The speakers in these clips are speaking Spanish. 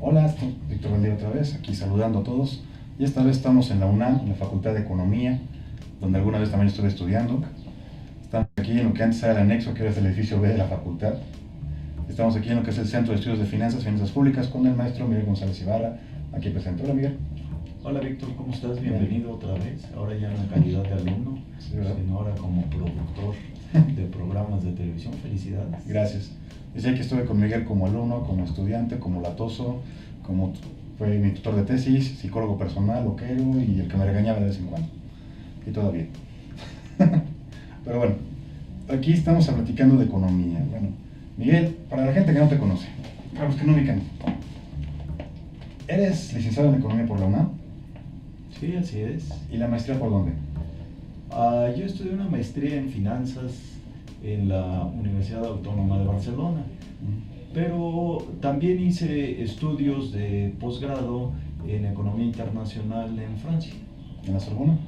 Hola, Víctor Valdía otra vez, aquí saludando a todos. Y esta vez estamos en la UNAM, en la Facultad de Economía, donde alguna vez también estuve estudiando. Estamos aquí en lo que antes era el anexo, que ahora es el edificio B de la facultad. Estamos aquí en lo que es el Centro de Estudios de Finanzas Públicas, con el maestro Miguel González Ibarra, aquí presente. Hola, Miguel. Hola, Víctor, ¿cómo estás? Bienvenido otra vez, ahora ya en la calidad de alumno, Sí, sino ahora como productor de programas de televisión. Felicidades. Gracias. Decía que estuve con Miguel como alumno, como estudiante, como latoso, como fue mi tutor de tesis, psicólogo personal, loquero y el que me regañaba de vez en cuando. Y todavía. Pero bueno, aquí estamos platicando de economía. Bueno, Miguel, para la gente que no te conoce, para los que no ubican, ¿eres licenciado en Economía por la UNAM? Sí, así es. ¿Y la maestría por dónde? Yo estudié una maestría en finanzas en la Universidad Autónoma de Barcelona, pero también hice estudios de posgrado en Economía Internacional en Francia. ¿En la Sorbona?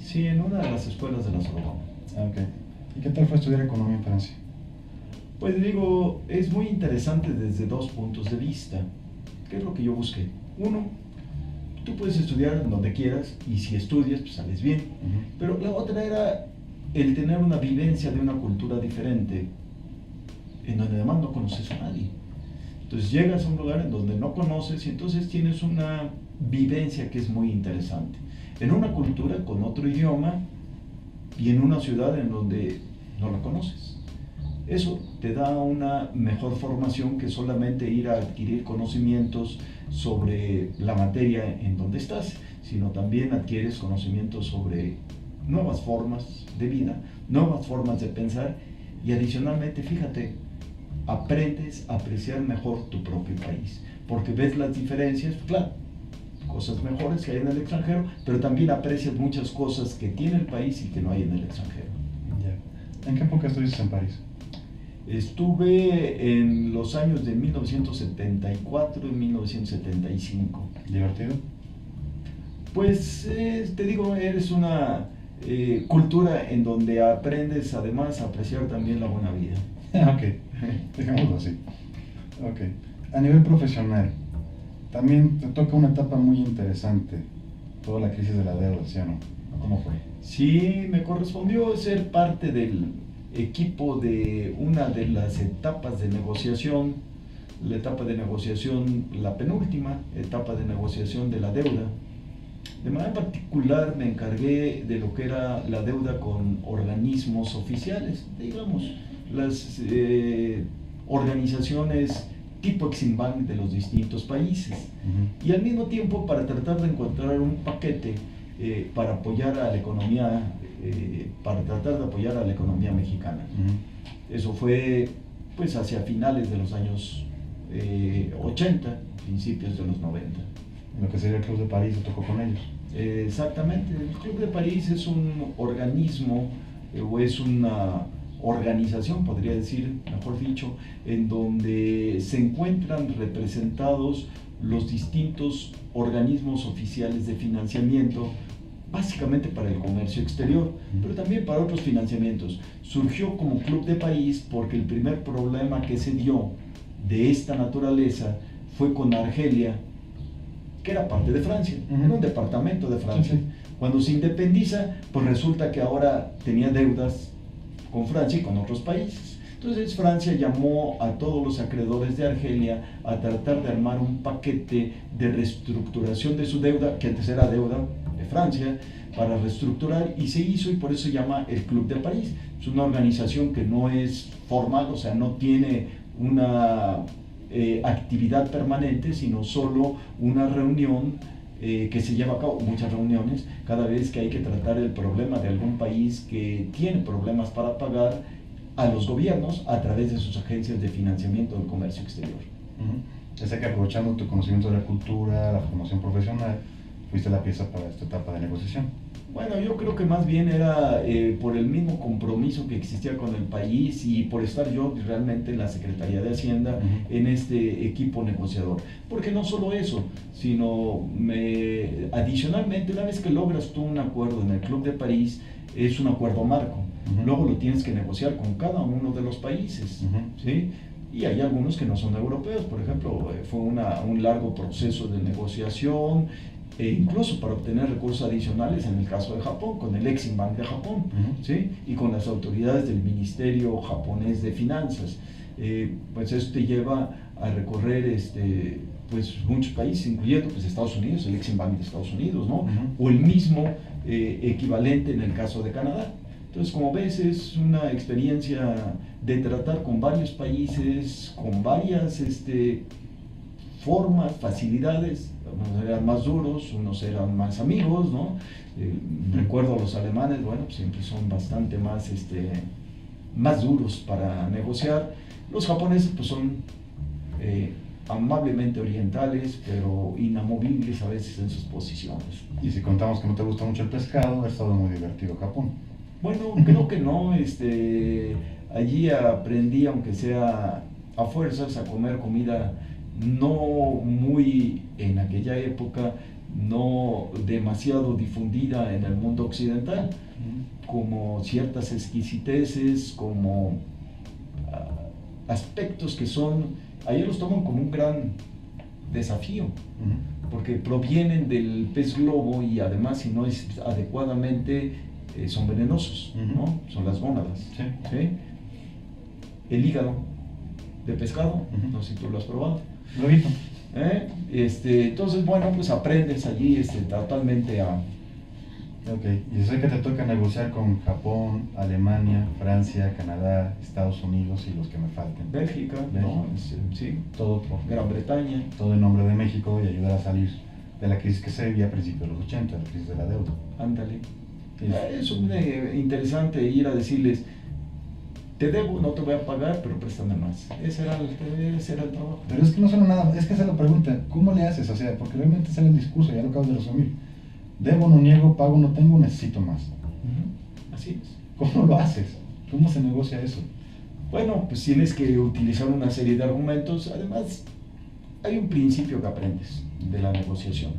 Sí, en una de las escuelas de la Sorbona. Ah, ok. ¿Y qué tal fue estudiar Economía en Francia? Pues digo, es muy interesante desde dos puntos de vista. ¿Qué es lo que yo busqué? Uno, tú puedes estudiar en donde quieras y si estudias, pues sales bien. Pero la otra era el tener una vivencia de una cultura diferente, en donde además no conoces a nadie. Entonces llegas a un lugar en donde no conoces y entonces tienes una vivencia que es muy interesante. En una cultura con otro idioma y en una ciudad en donde no la conoces. Eso te da una mejor formación que solamente ir a adquirir conocimientos sobre la materia en donde estás, sino también adquieres conocimientos sobre nuevas formas de vida, nuevas formas de pensar y adicionalmente, fíjate, aprendes a apreciar mejor tu propio país, porque ves las diferencias, claro, cosas mejores que hay en el extranjero, pero también aprecias muchas cosas que tiene el país y que no hay en el extranjero. Ya. ¿En qué época estuviste en París? Estuve en los años de 1974 y 1975. ¿Divertido? Pues te digo, eres una cultura en donde aprendes además a apreciar también la buena vida. Ok, digámoslo así. Ok. A nivel profesional, también te toca una etapa muy interesante, toda la crisis de la deuda, ¿sí o no? ¿Cómo fue? Sí, me correspondió ser parte del equipo de una de las etapas de negociación, la etapa de negociación, la penúltima etapa de negociación de la deuda. De manera particular me encargué de lo que era la deuda con organismos oficiales, digamos, las organizaciones tipo Exim Bank de los distintos países. Y al mismo tiempo para tratar de encontrar un paquete para apoyar a la economía, para tratar de apoyar a la economía mexicana. Eso fue pues hacia finales de los años 80, principios de los 90. Lo que sería el Club de París, te tocó con ellos. Exactamente, el Club de París es un organismo o es una organización, podría decir, mejor dicho, en donde se encuentran representados los distintos organismos oficiales de financiamiento, básicamente para el comercio exterior, pero también para otros financiamientos. Surgió como Club de París porque el primer problema que se dio de esta naturaleza fue con Argelia, que era parte de Francia, era un departamento de Francia. Sí. Cuando se independiza, pues resulta que ahora tenía deudas con Francia y con otros países. Entonces Francia llamó a todos los acreedores de Argelia a tratar de armar un paquete de reestructuración de su deuda, que antes era deuda de Francia, para reestructurar, y se hizo, y por eso se llama el Club de París. Es una organización que no es formal, o sea, no tiene una actividad permanente, sino solo una reunión que se lleva a cabo, muchas reuniones, cada vez que hay que tratar el problema de algún país que tiene problemas para pagar a los gobiernos a través de sus agencias de financiamiento del comercio exterior. Ya sé que aprovechando tu conocimiento de la cultura, la formación profesional, fuiste la pieza para esta etapa de negociación. Bueno, yo creo que más bien era por el mismo compromiso que existía con el país y por estar yo realmente en la Secretaría de Hacienda en este equipo negociador. Porque no solo eso, sino adicionalmente, una vez que logras tú un acuerdo en el Club de París, es un acuerdo marco. Ujú. Luego lo tienes que negociar con cada uno de los países, Ujú. ¿sí? Y hay algunos que no son europeos, por ejemplo, fue un largo proceso de negociación, e incluso para obtener recursos adicionales en el caso de Japón, con el Exim Bank de Japón, Ujú. ¿sí? Y con las autoridades del Ministerio japonés de Finanzas. Pues eso te lleva a recorrer pues, muchos países, incluyendo pues, Estados Unidos, el Exim Bank de Estados Unidos, ¿no? Ujú. O el mismo equivalente en el caso de Canadá. Entonces, como ves, es una experiencia de tratar con varios países, con varias formas, facilidades. Unos eran más duros, unos eran más amigos, ¿no? Recuerdo a los alemanes, bueno, pues siempre son bastante más, más duros para negociar. Los japoneses, pues son amablemente orientales, pero inamovibles a veces en sus posiciones. Y si contamos que no te gusta mucho el pescado, ha estado muy divertido Japón. Bueno, creo que no, allí aprendí, aunque sea a fuerzas, a comer comida no muy, en aquella época, no demasiado difundida en el mundo occidental, como ciertas exquisiteces, como aspectos que son, ahí los toman como un gran desafío, porque provienen del pez globo y además si no es adecuadamente son venenosos, ¿no? Son las gónadas. Sí. ¿Sí? El hígado de pescado, no sé si tú lo has probado. Lo he visto. Entonces, bueno, pues aprendes allí totalmente a... Ok, y sé que te toca negociar con Japón, Alemania, Francia, Canadá, Estados Unidos y los que me falten. Bélgica, ¿no? Sí. Todo por Gran Bretaña. todo en nombre de México y ayudar a salir de la crisis que se vivía a principios de los 80, la crisis de la deuda. Ándale. Sí. Es interesante ir a decirles, te debo, no te voy a pagar, pero préstame más. Ese era el trabajo. Pero es que no solo nada, es que esa es la pregunta, ¿cómo le haces? O sea, porque realmente sale el discurso, ya lo acabas de resumir. Debo, no niego, pago, no tengo, necesito más. Así es. ¿Cómo lo haces? ¿Cómo se negocia eso? Bueno, pues tienes que utilizar una serie de argumentos. Además, hay un principio que aprendes de la negociación.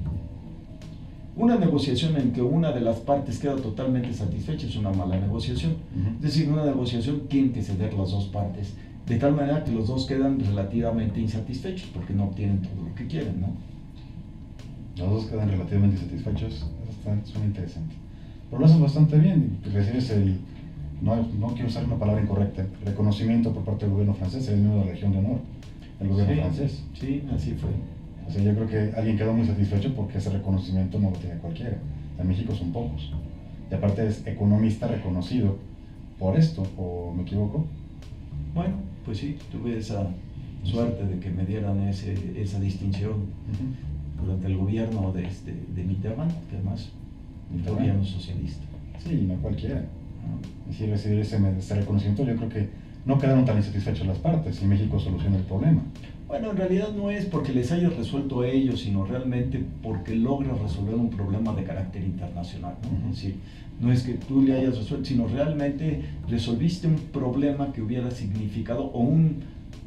Una negociación en que una de las partes queda totalmente satisfecha es una mala negociación. Es decir, en una negociación tienen que ceder las dos partes, de tal manera que los dos quedan relativamente insatisfechos porque no obtienen todo lo que quieren, ¿no? Los dos quedan relativamente insatisfechos, eso suena interesante. Pero lo haces bastante bien, recibes no quiero usar una palabra incorrecta, reconocimiento por parte del gobierno francés, el miembro de la Legión de Honor, el gobierno francés. Sí, así fue. O sea, yo creo que alguien quedó muy satisfecho porque ese reconocimiento no lo tiene cualquiera. En México son pocos. Y aparte es economista reconocido por esto, ¿o me equivoco? Bueno, pues sí, tuve esa suerte de que me dieran esa distinción durante el gobierno de Mitterrand, que además fue un gobierno socialista. Sí, no cualquiera. Y si recibir ese reconocimiento, yo creo que no quedaron tan insatisfechos las partes y México soluciona el problema. Bueno, en realidad no es porque les hayas resuelto a ellos, sino realmente porque logras resolver un problema de carácter internacional, ¿no? Es decir, no es que tú le hayas resuelto, sino realmente resolviste un problema que hubiera significado o una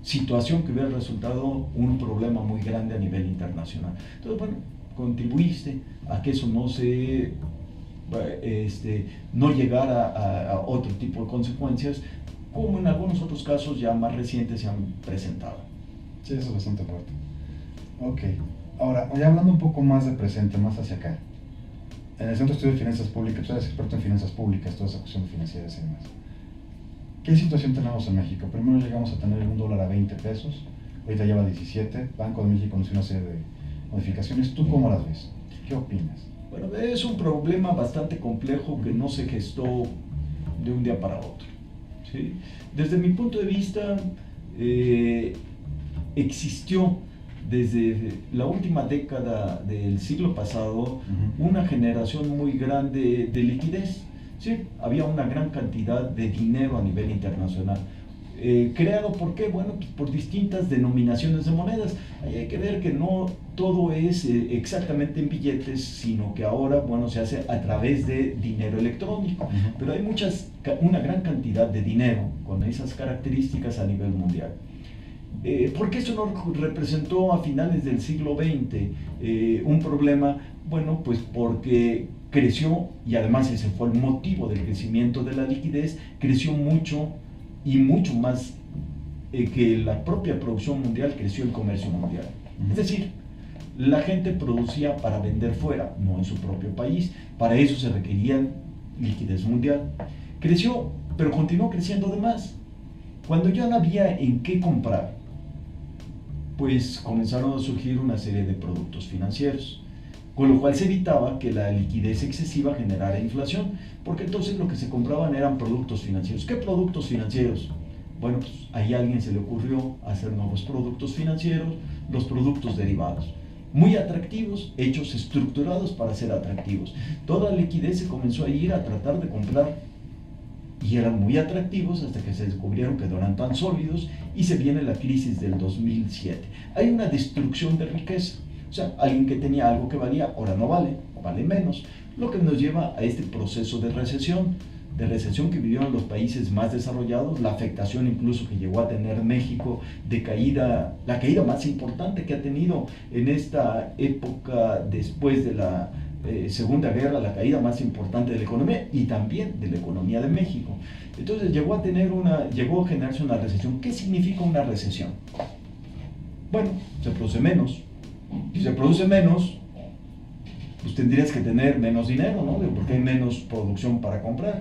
situación que hubiera resultado un problema muy grande a nivel internacional. Entonces, bueno, contribuiste a que eso no llegara a otro tipo de consecuencias, como en algunos otros casos ya más recientes se han presentado. Sí, eso es bastante fuerte. Ok, ahora, ya hablando un poco más de presente, más hacia acá. En el Centro de Estudio de Finanzas Públicas, tú eres experto en finanzas públicas, toda esa cuestión financieras y demás. ¿Qué situación tenemos en México? Primero llegamos a tener un dólar a 20 pesos, ahorita lleva 17, Banco de México anunció una serie de modificaciones. ¿Tú cómo las ves? ¿Qué opinas? Bueno, es un problema bastante complejo que no se gestó de un día para otro, ¿sí? Desde mi punto de vista, existió desde la última década del siglo pasado una generación muy grande de liquidez. Sí, había una gran cantidad de dinero a nivel internacional. ¿Creado por qué? Bueno, pues por distintas denominaciones de monedas. Ahí hay que ver que no todo es exactamente en billetes, sino que ahora, bueno, se hace a través de dinero electrónico. Pero hay una gran cantidad de dinero con esas características a nivel mundial. ¿Por qué eso no representó a finales del siglo XX un problema? Bueno, pues porque creció, y además ese fue el motivo del crecimiento de la liquidez, creció mucho y mucho más que la propia producción mundial, creció el comercio mundial. Es decir, la gente producía para vender fuera, no en su propio país. Para eso se requería liquidez mundial. Creció, pero continuó creciendo de más. Cuando ya no había en qué comprar, pues comenzaron a surgir una serie de productos financieros, con lo cual se evitaba que la liquidez excesiva generara inflación, porque entonces lo que se compraban eran productos financieros. ¿Qué productos financieros? Bueno, pues ahí a alguien se le ocurrió hacer nuevos productos financieros, los productos derivados, muy atractivos, hechos estructurados para ser atractivos. Toda la liquidez se comenzó a ir a tratar de comprar y eran muy atractivos hasta que se descubrieron que no eran tan sólidos y se viene la crisis del 2007. Hay una destrucción de riqueza, o sea, alguien que tenía algo que valía, ahora no vale, vale menos, lo que nos lleva a este proceso de recesión que vivieron los países más desarrollados, la afectación incluso que llegó a tener México, de caída, la caída más importante que ha tenido en esta época después de la Segunda Guerra, la caída más importante de la economía y también de la economía de México. Entonces llegó a generarse una recesión. ¿Qué significa una recesión? Bueno, se produce menos. Si se produce menos, pues tendrías que tener menos dinero, ¿no? Porque hay menos producción para comprar.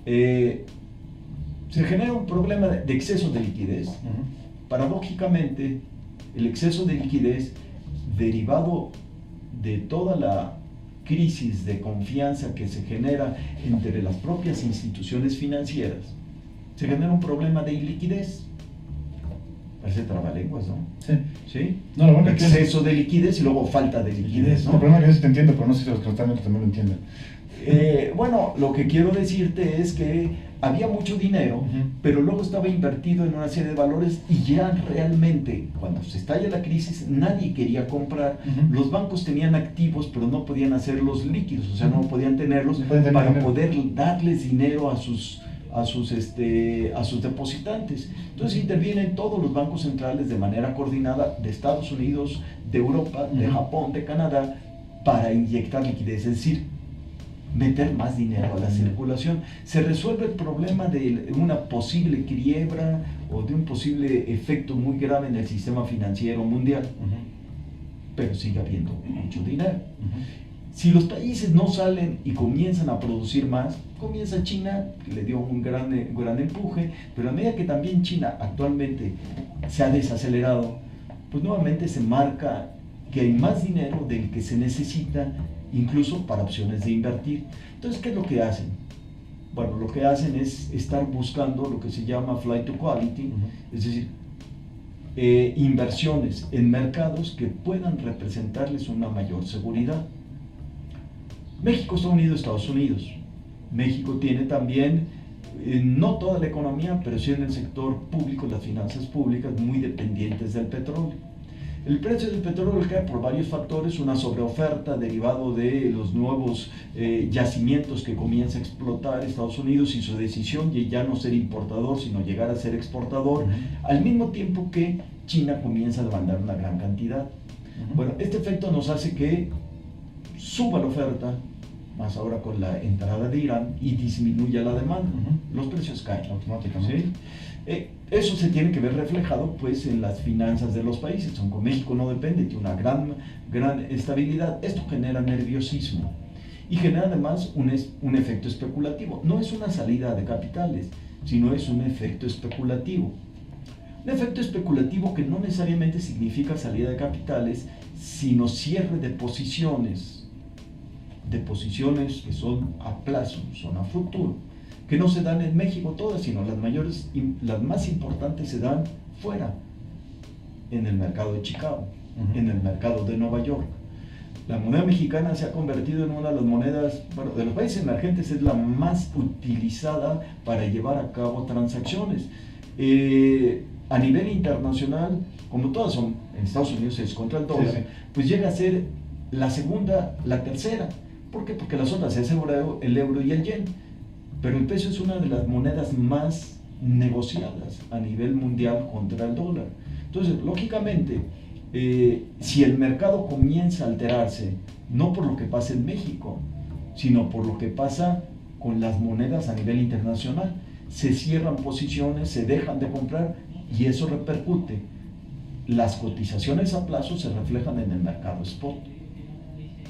Se genera un problema de exceso de liquidez. Paradójicamente, el exceso de liquidez derivado de toda la crisis de confianza que se genera entre las propias instituciones financieras, se genera un problema de iliquidez. Parece trabalenguas, ¿no? Sí. ¿Sí? No, lo bueno exceso de liquidez y luego falta de liquidez, ¿no? El problema es que yo sí te entiendo, pero no sé si los que también lo entienden. Bueno, lo que quiero decirte es que había mucho dinero, pero luego estaba invertido en una serie de valores y ya realmente, cuando se estalla la crisis, nadie quería comprar. Los bancos tenían activos, pero no podían hacerlos líquidos, o sea, no podían tenerlos para poder darles dinero a sus depositantes. Entonces intervienen todos los bancos centrales de manera coordinada de Estados Unidos, de Europa, de Japón, de Canadá, para inyectar liquidez, es decir, meter más dinero a la circulación. Se resuelve el problema de una posible quiebra o de un posible efecto muy grave en el sistema financiero mundial, pero sigue habiendo mucho dinero. Si los países no salen y comienzan a producir más, comienza China, que le dio un gran empuje, pero a medida que también China actualmente se ha desacelerado, pues nuevamente se marca que hay más dinero del que se necesita, incluso para opciones de invertir. Entonces, ¿qué es lo que hacen? Bueno, lo que hacen es estar buscando lo que se llama flight to quality, es decir, inversiones en mercados que puedan representarles una mayor seguridad. México está unido a Estados Unidos. México tiene también, no toda la economía, pero sí en el sector público, las finanzas públicas, muy dependientes del petróleo. El precio del petróleo cae por varios factores, una sobreoferta derivado de los nuevos yacimientos que comienza a explotar Estados Unidos y su decisión de ya no ser importador, sino llegar a ser exportador, al mismo tiempo que China comienza a demandar una gran cantidad. Bueno, este efecto nos hace que suba la oferta, más ahora con la entrada de Irán, y disminuya la demanda. Los precios caen automáticamente. ¿Sí? Eso se tiene que ver reflejado pues en las finanzas de los países, aunque México no depende, tiene una gran estabilidad. Esto genera nerviosismo y genera además un efecto especulativo. No es una salida de capitales, sino es un efecto especulativo. Un efecto especulativo que no necesariamente significa salida de capitales, sino cierre de posiciones que son a plazo, son a futuro, que no se dan en México todas, sino las más importantes se dan fuera, en el mercado de Chicago, en el mercado de Nueva York. La moneda mexicana se ha convertido en una de las monedas, bueno, de los países emergentes es la más utilizada para llevar a cabo transacciones. A nivel internacional, como todas son, en Estados Unidos es contra el dólar, pues llega a ser la segunda, la tercera. ¿Por qué? Porque las otras es el euro y el yen. Pero el peso es una de las monedas más negociadas a nivel mundial contra el dólar. Entonces, lógicamente, si el mercado comienza a alterarse, no por lo que pasa en México, sino por lo que pasa con las monedas a nivel internacional. Se cierran posiciones, se dejan de comprar y eso repercute. Las cotizaciones a plazo se reflejan en el mercado spot.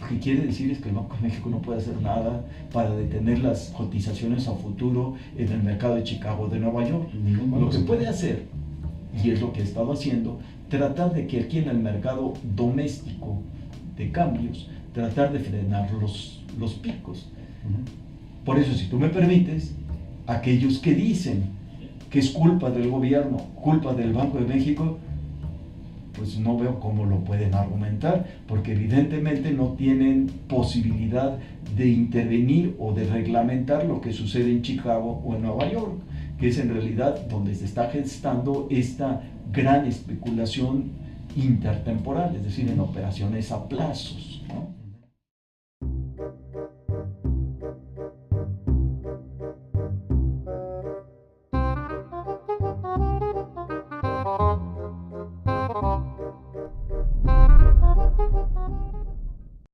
Lo que quiere decir es que el Banco de México no puede hacer nada para detener las cotizaciones a futuro en el mercado de Chicago, de Nueva York. Lo que puede hacer, y es lo que he estado haciendo, tratar de que aquí en el mercado doméstico de cambios, tratar de frenar los picos. Por eso, si tú me permites, aquellos que dicen que es culpa del gobierno, culpa del Banco de México, pues no veo cómo lo pueden argumentar, porque evidentemente no tienen posibilidad de intervenir o de reglamentar lo que sucede en Chicago o en Nueva York, que es en realidad donde se está gestando esta gran especulación intertemporal, es decir, en operaciones a plazos.